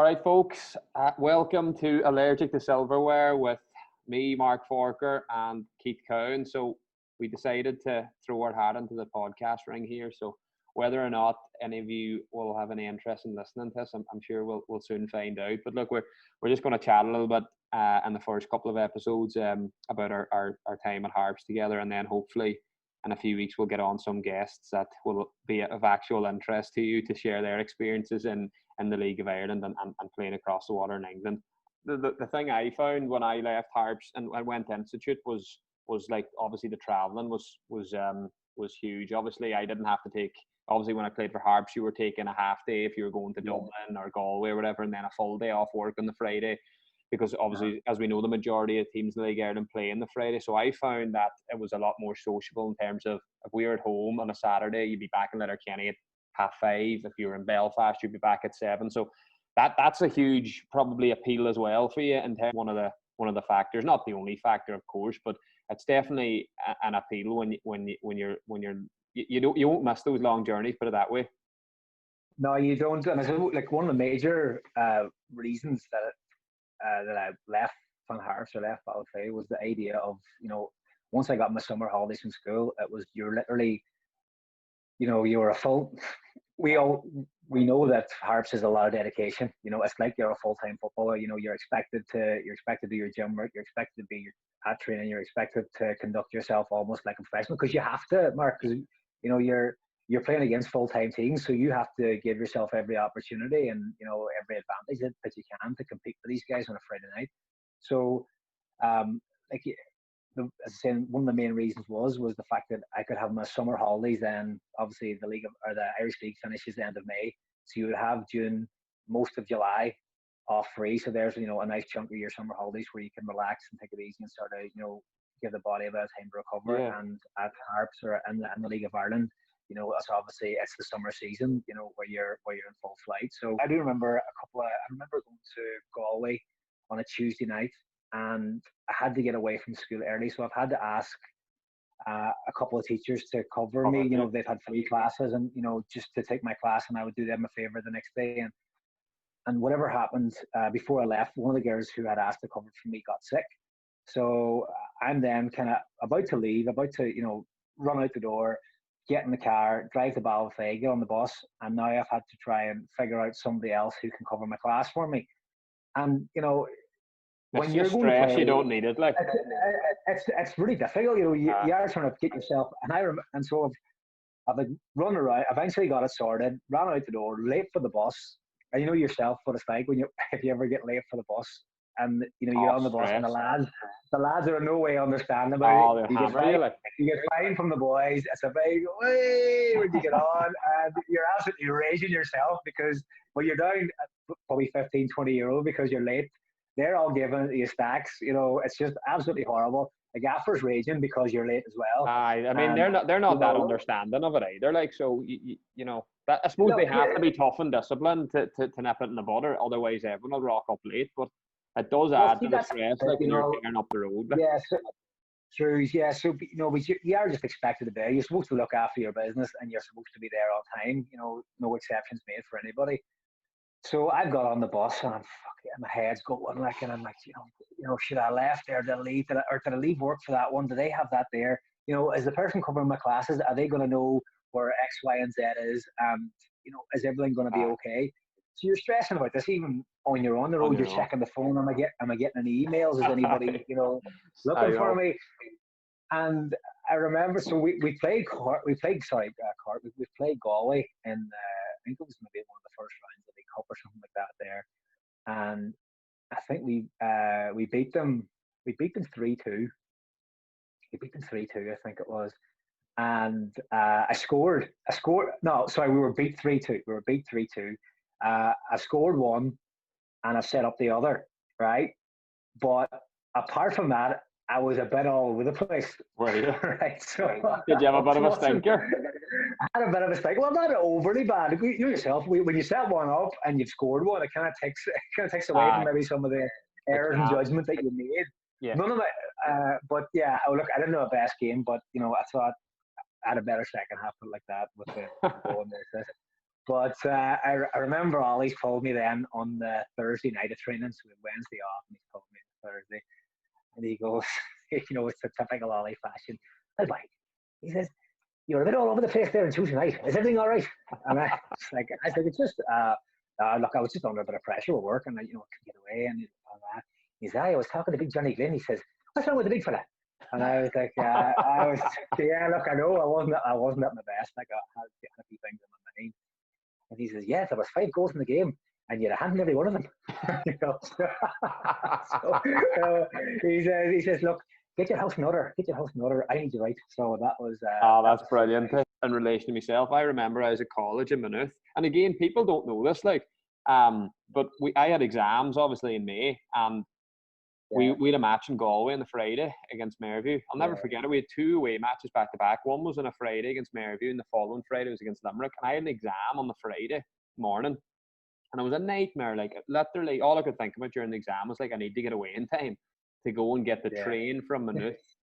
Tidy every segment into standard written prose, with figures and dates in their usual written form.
All right, folks, welcome to Allergic to Silverware with me, Mark Forker, and Keith Cowan. So we decided to throw our hat into the podcast ring here. So whether or not any of you will have any interest in listening to us, I'm sure we'll soon find out. But look, we're just going to chat a little bit in the first couple of episodes about our time at Harps together, and then hopefully in a few weeks we'll get on some guests that will be of actual interest to you to share their experiences in the League of Ireland and playing across the water in England. The thing I found when I left Harps and I went to Institute was like, obviously the travelling was huge. Obviously I didn't have to take, obviously when I played for Harps you were taking a half day if you were going to Dublin or Galway or whatever, and then a full day off work on the Friday, because obviously, as we know, the majority of teams in the League of Ireland play on the Friday. So I found that it was a lot more sociable in terms of, if we were at home on a Saturday, you'd be back in Letterkenny at 5:30. If you were in Belfast, you'd be back at 7. So that's a huge probably appeal as well for you, and one of the factors, not the only factor of course, but it's definitely an appeal when you won't miss those long journeys, put it that way. No, you don't. And I suppose, like, one of the major reasons that I left Van Harps or left Balfay was the idea of, once I got my summer holidays from school, it was, you're literally, you're a full, we know that Harps is a lot of dedication. It's like you're a full-time footballer. You're expected to do your gym work. You're expected to be at training. You're expected to conduct yourself almost like a professional, because you have to, Mark, because, you're playing against full-time teams, so you have to give yourself every opportunity and every advantage that you can to compete with these guys on a Friday night. So, as I said, one of the main reasons was the fact that I could have my summer holidays. Then obviously the Irish League finishes the end of May, so you would have June, most of July off free. So there's a nice chunk of your summer holidays where you can relax and take it easy and sort of give the body a bit of time to recover. Yeah. And at Harps or in the League of Ireland, it's the summer season, where you're in full flight. So I do remember I remember going to Galway on a Tuesday night, and I had to get away from school early. So I've had to ask a couple of teachers to cover me. They've had 3 classes, and, just to take my class, and I would do them a favor the next day. And whatever happened, before I left, one of the girls who had asked to cover for me got sick. So I'm then kind of about to leave, run out the door, get in the car, drive to Balfay, get on the bus, and now I've had to try and figure out somebody else who can cover my class for me. And when you're going stress, to play, you don't need it. Like, it's really difficult. You are trying to get yourself. And so I've run around. Eventually got it sorted. Ran out the door, late for the bus. And you know yourself what it's like if you ever get late for the bus, and you're on the bus, and the lads are in no way understanding about it. You get fined from the boys. It's a big, hey, when you get on, and you're absolutely raging yourself because you're down probably 15, 20 euro because you're late. They're all giving you stacks. It's just absolutely horrible. The gaffer's raging because you're late as well. I mean, they're not that understanding of it either. Like, so that, I suppose they have to be tough and disciplined to nip it in the bud, otherwise everyone will rock up late. But it does add to the stress, like when you're tearing up the road. Like. Yeah, true. Yeah, so but you are just expected to be. You're supposed to look after your business, and you're supposed to be there all the time. No exceptions made for anybody. So I've got on the bus, and my head's going like, and I'm like, should I left there? Did I leave work for that one? Do they have that there? Is the person covering my classes, are they going to know where X, Y, and Z is? Is everything going to be okay? So you're stressing about this, even on your own the road. You're checking the phone. Am I getting any emails? Is anybody, looking for me? And I remember, so we played Galway, in I think it was maybe one of the first rounds of the Cup or something like that there, and I think we beat them 3-2. We beat them 3-2, I think it was, and I scored. No, sorry, we were beat 3-2. I scored one, and I set up the other, right? But apart from that, I was a bit all over the place. Were you? Right. So did you have a bit of a stinker? I had a bit of a stinker. Well, not overly bad. You know yourself, when you set one up and you've scored one, it kind of takes away from maybe some of the errors and judgment that you made. Yeah. None of it. But yeah, look, I didn't have a best game, but I thought I had a better second half like that with the goal and the assist. But I remember Ollie's told me then on the Thursday night of training, so we had Wednesday off, and he told me on Thursday, and he goes, it's the typical Ollie fashion. I was like, he says, "You're a bit all over the place there on Tuesday night. Is everything all right?" And I said, "It's just, look, I was just under a bit of pressure with work, and I couldn't get away." And he said, "I was talking to Big Johnny Glynn." He says, "What's wrong with the big fella?" And I was like, yeah, look, I know I wasn't at my best. I had a few things in my mind. And he says, "Yeah, there was 5 goals in the game, and you'd have handled every one of them." He says, "Look, get your house in order. Get your house in order. I need you right." So that was. That's brilliant. In relation to myself, I remember I was at college in Maynooth, and again, people don't know this, but I had exams obviously in May, and we had a match in Galway on the Friday against Maryview. I'll never forget it. We had 2 away matches back to back. One was on a Friday against Maryview, and the following Friday was against Limerick. And I had an exam on the Friday morning, and it was a nightmare. Like, literally, all I could think about during the exam was I need to get away in time to go and get the train from Maynooth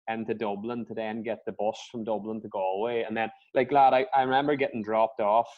into Dublin to then get the bus from Dublin to Galway. And then, lad, I remember getting dropped off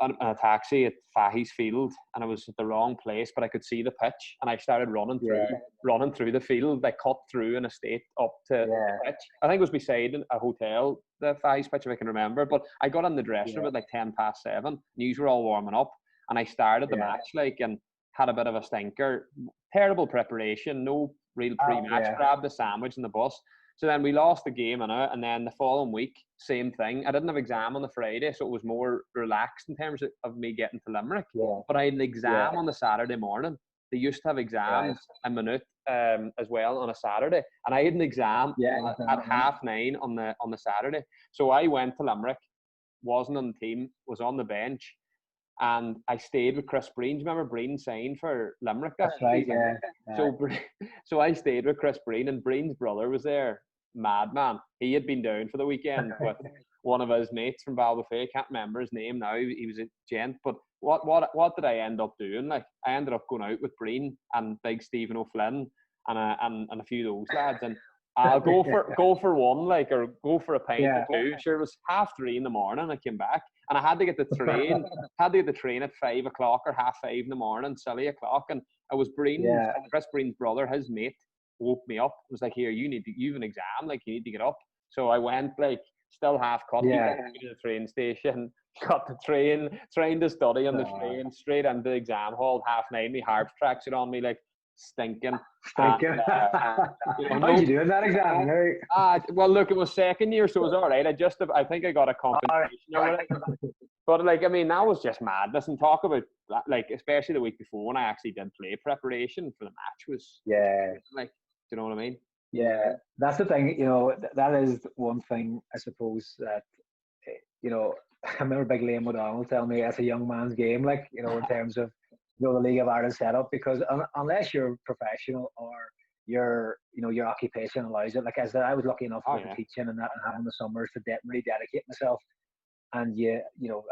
on a taxi at Fahy's Field, and I was at the wrong place, but I could see the pitch, and I started running through the field, cut through an estate up to the pitch. I think it was beside a hotel, the Fahy's pitch, if I can remember. But I got in the dressing room at 7:10. News were all warming up, and I started the match and had a bit of a stinker. Terrible preparation, no real pre-match. Grabbed the sandwich in the bus. So then we lost the game and then the following week, same thing. I didn't have exam on the Friday, so it was more relaxed in terms of me getting to Limerick. But I had an exam on the Saturday morning. They used to have exams in Maynooth as well on a Saturday, and I had an exam at 9:30 on the Saturday. So I went to Limerick, wasn't on the team, was on the bench, and I stayed with Chris Breen. Do you remember Breen signed for Limerick? That's right, yeah. So I stayed with Chris Breen, and Breen's brother was there. Madman. He had been down for the weekend with one of his mates from Balbafay. Can't remember his name now. He was a gent. But what did I end up doing? I ended up going out with Breen and big Stephen O'Flynn and a few of those lads, and I'll go for one, or go for a pint or two. Sure, it was 3:30 in the morning. I came back, and I had to get the train. At 5 o'clock or 5:30 in the morning, silly o'clock. And I was Chris Breen's brother, his mate, woke me up. It was like, "Here, you've an exam. You need to get up." So I went, still half cut. To the train station, got the train to study on the train, straight into the exam hall. 9:30. My Harps tracksuit on me, stinking. And, how'd you do in that exam? Well, look, it was second year, so it was all right. I think I got a compensation. But that was just madness. And talk about especially the week before when I actually did play, preparation for the match was do you know what I mean? Yeah, that's the thing. That is one thing, I suppose, that I remember Big Liam O'Donnell telling me it's a young man's game, in terms of the League of Ireland setup, because unless you're professional or your occupation allows it, as I was lucky enough with teaching and that, and having the summers to really dedicate myself, and as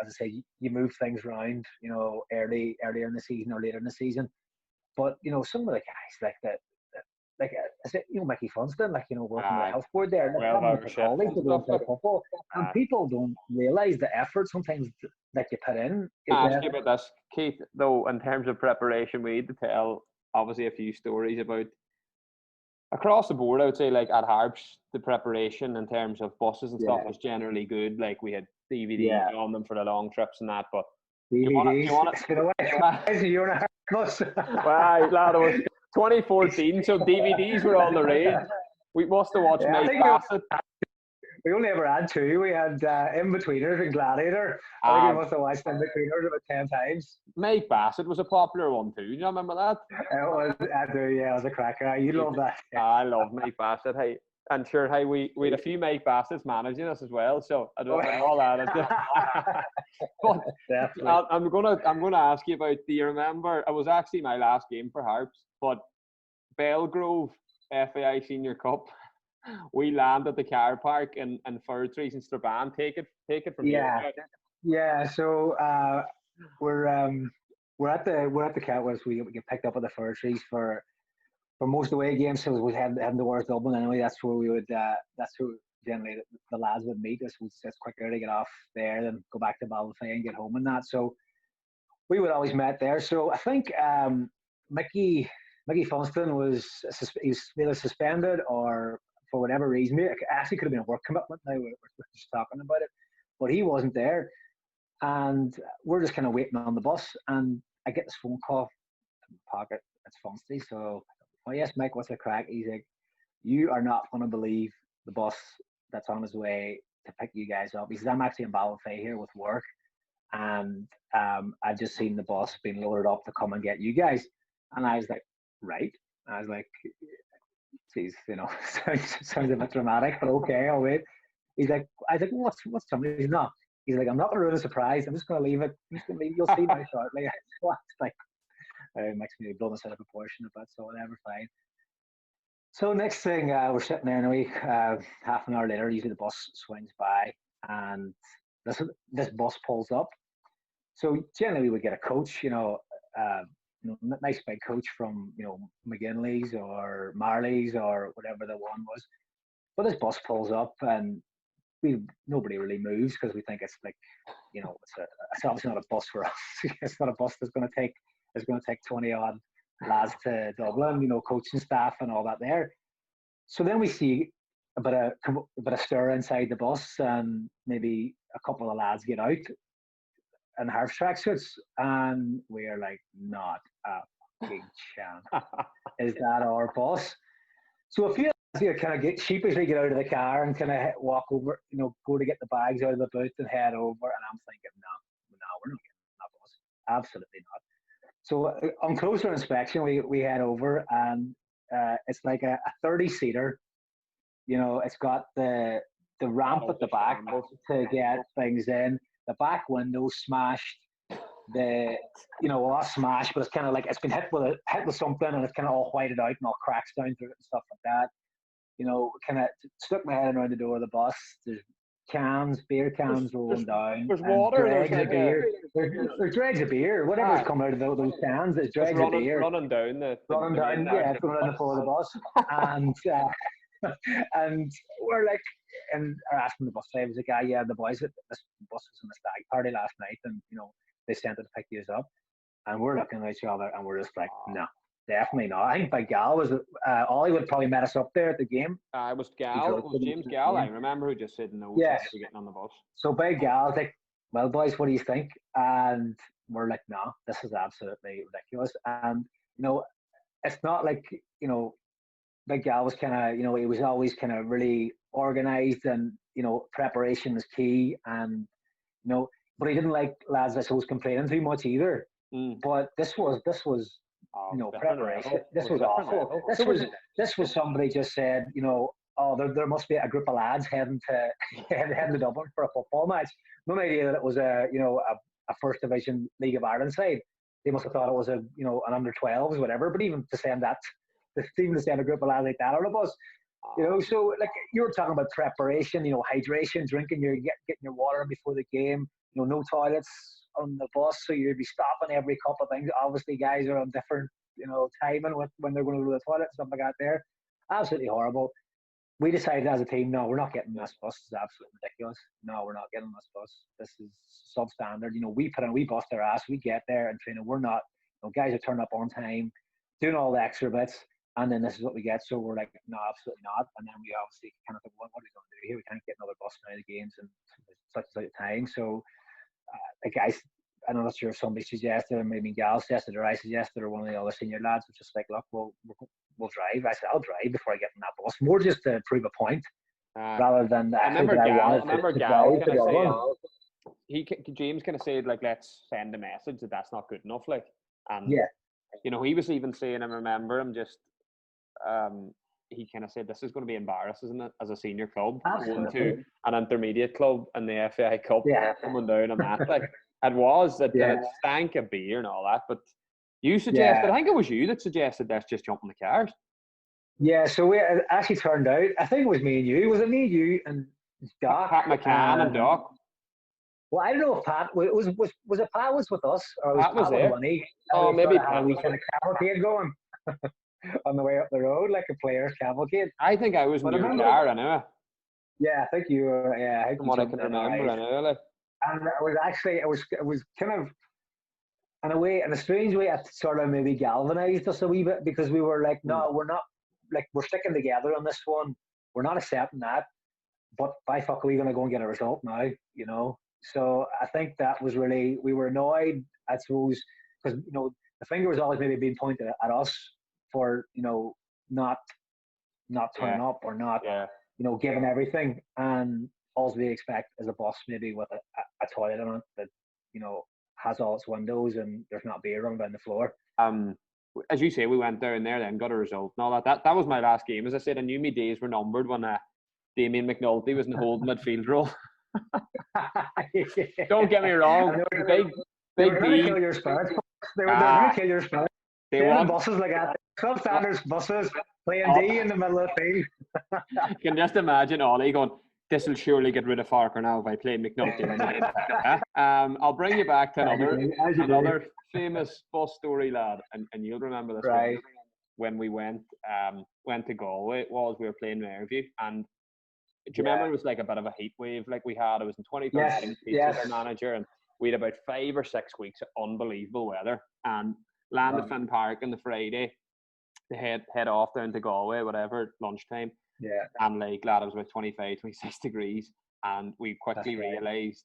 I say, you move things around, earlier in the season or later in the season. But some of the guys is it Mickey Funston, working with the health board there, football, and people don't realise the effort sometimes that you put in. Ask you about this, Keith. Though, in terms of preparation, we had to tell obviously a few stories about across the board. I would say, at Harps, the preparation in terms of buses and stuff was generally good. We had DVDs on them for the long trips and that. But DVDs. You're a bus. Right, lad, it was 2014, so DVDs were on the rage. We must have watched Mike Bassett. We only ever had 2. We had In-Betweeners and Gladiator. I think we must have watched In-Betweeners about 10 times. Mike Bassett was a popular one too. Do you remember that? I do, yeah. It was a cracker. You love that. I love Mike Bassett. Hey, and sure, hey, we had a few Mike Bassett's managing us as well. So I don't know all that. But I'm gonna ask you about. Do you remember? It was actually my last game for Harps, but Belgrove FAI Senior Cup. We land at the car park in Fir Trees in Strabane. Take it from here. Yeah. So we're at the car. We get picked up at the Fir Trees for most away games. So we heading towards Dublin anyway. That's where we would. That's who generally the lads would meet us. It's quicker to get off there than go back to Balfay and get home and that. So we would always met there. So I think Mickey Funston was either suspended or for whatever reason. It actually could have been a work commitment. Now we're just talking about it, but he wasn't there, and we're just kind of waiting on the bus. And I get this phone call in my pocket. It's Funsty. So, oh yes, Mike, what's the crack? He's like, you are not going to believe the bus that's on his way to pick you guys up. He says, I'm actually in Balfay here with work, and I just seen the bus being loaded up to come and get you guys. And I was like, right. I was like, geez, sounds a bit dramatic, but okay, I'll wait. He's like, I was like, what's coming? He's not. He's like, I'm not going to ruin a surprise. I'm just going to leave it. I'm just going to leave. You'll see now shortly. So it's like, it makes me blow myself out of proportion a bit, so whatever, fine. So next thing, we're sitting there anyway. Half an hour later, usually the bus swings by, and this bus pulls up. So generally, we would get a coach, nice big coach from McGinley's or Marley's or whatever the one was. But this bus pulls up, and nobody really moves because we think it's like, it's obviously not a bus for us. It's not a bus that's going to take 20 odd lads to Dublin, coaching staff and all that there. So then we see a bit of stir inside the bus, and maybe a couple of lads get out in Harps tracksuits, and we're like, not a big chance. Is that our bus? So a few kind of sheepishly get out of the car and kind of walk over, go to get the bags out of the boot and head over. And I'm thinking, no, we're not getting that bus. Absolutely not. So on closer inspection, we head over, and it's like a 30-seater. It's got the ramp at the back to get things in. The back window smashed. All smashed, but it's kind of like it's been hit with something, and it's kind of all whited out and all cracks down through it and stuff like that. Kind of stuck my head around the door of the bus. There's beer cans rolling down. There's water. There's like beer. There's dregs of beer. Whatever's come out of those cans, there's dregs of beer. Running down, it's going down the floor of the bus. And we're like, and are asking the bus driver, the guy, the boys, this bus was in a stag party last night, and they sent it to pick you up. And we're looking at each other, and we're just like, no. Definitely not. I think by Gal was Ollie would probably met us up there at the game. It was Gal. It was James Gal. I remember who just said no. Yes. To getting on the bus. So by Gal's like, well, boys, what do you think? And we're like, no, this is absolutely ridiculous. And it's not like Big Gal was kind of he was always kind of really organized, and preparation was key, and but he didn't like lads I suppose complaining too much either. But this was. Preparation. This was awful. This was somebody just said, there must be a group of lads heading to Dublin for a football match. No idea that it was a first division League of Ireland side. They must have thought it was an under 12s, whatever. But even to send a group of lads like that on a bus, so like you were talking about preparation, hydration, drinking, getting your water before the game. No toilets on the bus, so you'd be stopping every couple of things. Obviously, guys are on different, timing when they're going to go to the toilet, stuff like that. There, absolutely horrible. We decided as a team, no, we're not getting this bus. It's absolutely ridiculous. No, we're not getting this bus. This is substandard. We bust our ass. We get there and training. We're not. Guys are turning up on time, doing all the extra bits, and then this is what we get. So we're like, no, absolutely not. And then we obviously kind of think, what are we going to do here? We can't get another bus now of the games and such a time. So. The guys, I'm not sure if somebody suggested, or maybe Gal suggested, or I suggested, or one of the other senior lads was just like, look, we'll drive. I said, I'll drive before I get in that bus. More just to prove a point, rather than I remember Gal James kind of said, like, let's send a message that that's not good enough, like, and he was even saying, I remember him just he kind of said, this is going to be embarrassing, isn't it, as a senior club, going to an intermediate club in the FAI Cup, coming down on that. Like, it stank of beer and all that, but you suggested, I think it was you that suggested let's just jump in the cars. Yeah, so it actually turned out, I think it was me and you. Was it me, you, and Doc? Pat McCann and Doc. Well, I don't know if Pat, was it Pat was with us? Or Pat was there. Oh, maybe Pat. We kind of cavalcade going. On the way up the road, like a player's cavalcade. I think I was in your car anyway. Yeah, I think you were. Yeah, I think from you what I jumped can in remember. right. I know, like, And it was kind of in a way, in a strange way, it sort of maybe galvanized us a wee bit because we were like, no, we're not, like, we're sticking together on this one. We're not accepting that. But by fuck are we going to go and get a result now? You know? So I think that was really, we were annoyed, I suppose, because, you know, the finger was always maybe being pointed at us for, you know, not turning yeah, up or not, yeah. you know, giving everything. And all we expect is a bus maybe with a toilet on it that, you know, has all its windows and there's not beer running down the floor. As you say, we went down there, then got a result and all that. That was my last game. As I said, I knew my days were numbered when Damien McNulty was in the holding midfield role. Don't get me wrong, they were going to kill your spirit. They were going to kill your spirit. They want buses like that. Club standards buses playing D in the middle of the field. You can just imagine Ollie going, this will surely get rid of Farker now if I play McNulty. I'll bring you back to another famous bus story, lad, and you'll remember this right. one. When we went to Galway, we were playing Maryview, and do you remember it was like a bit of a heat wave like we had? It was in 2013. Yes. Our manager, and we had about 5 or 6 weeks of unbelievable weather, and landed Finn Park on the Friday to head off down to Galway, whatever, lunchtime. Yeah. And like, lad, it was about 25, 26 degrees, and we quickly realised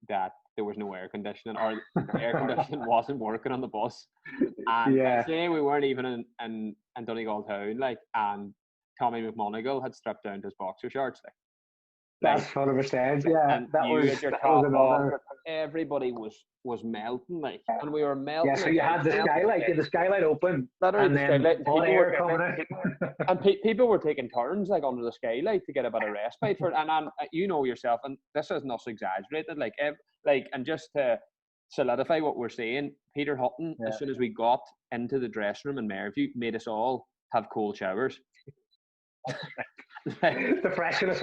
that there was no air conditioning, or the air conditioning wasn't working on the bus. And say we weren't even in Donegal town, like, and Tommy McMonigal had stripped down to his boxer shorts, like. That's 100%. Yeah, and that was another. Everybody was melting, like, and we were melting. Yeah, so you had the skylight open, literally and the skylight, all air coming in. And people were taking turns, like, under the skylight to get a bit of respite for it. And you know yourself, and this isn't us exaggerated, like, and just to solidify what we're saying, Peter Hutton, as soon as we got into the dressing room in Maryview, made us all have cold showers. The freshness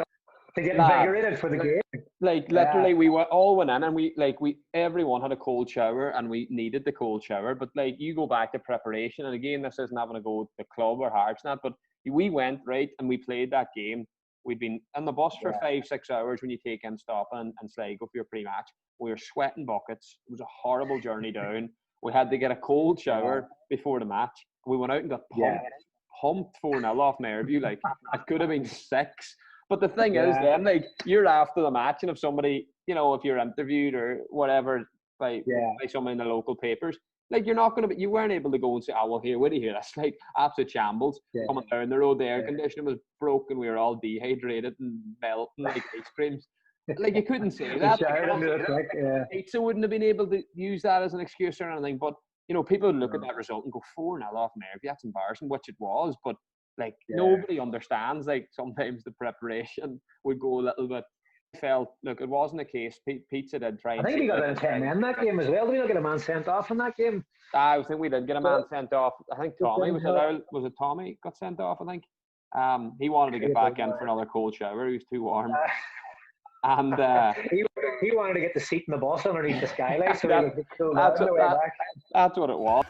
to get invigorated for the game. Like, literally, we all went in, and everyone had a cold shower, and we needed the cold shower. But like, you go back to preparation, and again, this isn't having to go to the club or Harps, but we went right and we played that game. We'd been on the bus for 5-6 hours when you take in stopping and Sligo for your pre-match. We were sweating buckets. It was a horrible journey down. We had to get a cold shower before the match. We went out and got pumped 4-0 off Maryview. Like, it could have been 6. But the thing is, then, like, you're after the match, and if somebody, you know, if you're interviewed or whatever by someone in the local papers, like, you're not going to be, you weren't able to go and say, oh, well, here, wait here, that's like absolute shambles. Coming down the road, the air conditioning was broken, we were all dehydrated and melting like ice creams. Like, you couldn't say that. So wouldn't have been able to use that as an excuse or anything. But, you know, people would look at that result and go 4-0 off Maryview, that's embarrassing, which it was. But, like, nobody understands, like, sometimes the preparation would go a little bit. Look, it wasn't a case. Pizza did try. I think we got a 10 men in that game as well. Did we not get a man sent off in that game? I think we did get a man sent off. I think Tommy was it Tommy got sent off, I think. He wanted to get back in for another cold shower. He was too warm. And he wanted to get the seat in the bus underneath the skylight. So that's what it was.